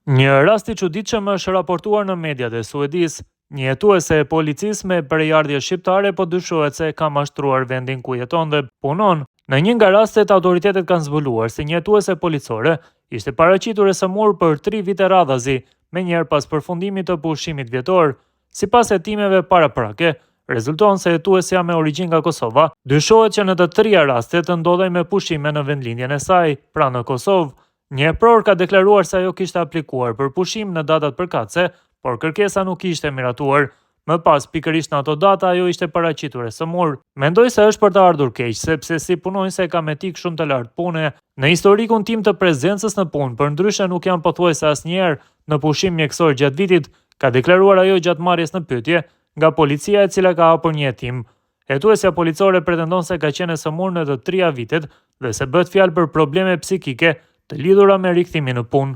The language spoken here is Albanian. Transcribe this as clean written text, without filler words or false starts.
Një rast i çuditshëm është raportuar në mediat e Suedisë. Një jetuese e policisë me përjardhje shqiptare po dyshohet se ka mashtruar vendin ku jeton dhe punon. Në një nga rastet, autoritetet kanë zbuluar se një jetuese policore ishte paraqitur e sëmurë për 3 vite radhazi, menjëherë pas përfundimit të pushimit vjetor. Sipas hetimeve paraprake, rezulton se jetuesja me origjinë nga Kosova dyshohet që në të 3 rastet ndodhej me pushime në vendlindjen e saj, pra në Kosovë. Një pror ka deklaruar se ajo kishte aplikuar për pushim në datat përkatëse, por kërkesa nuk ishte miratuar. Më pas, pikërisht në ato data, ajo ishte paraqitur e sëmurë. Mendoj se është për të ardhur keq, sepse si punonjëse kam etik shumë të lartë pune. Në historikun tim të prezencës në punë, përndryshe nuk jam pothuajse asnjëherë në pushim mjekësor gjatë vitit, ka deklaruar ajo gjatë marrjes në pyetje nga policia e cila ka hapur një hetim. Hetuesja policore pretendon se ka qenë e sëmurë në të 3 vitet dhe se bëhet fjalë për probleme psikike të lidhura me rikthimin në punë.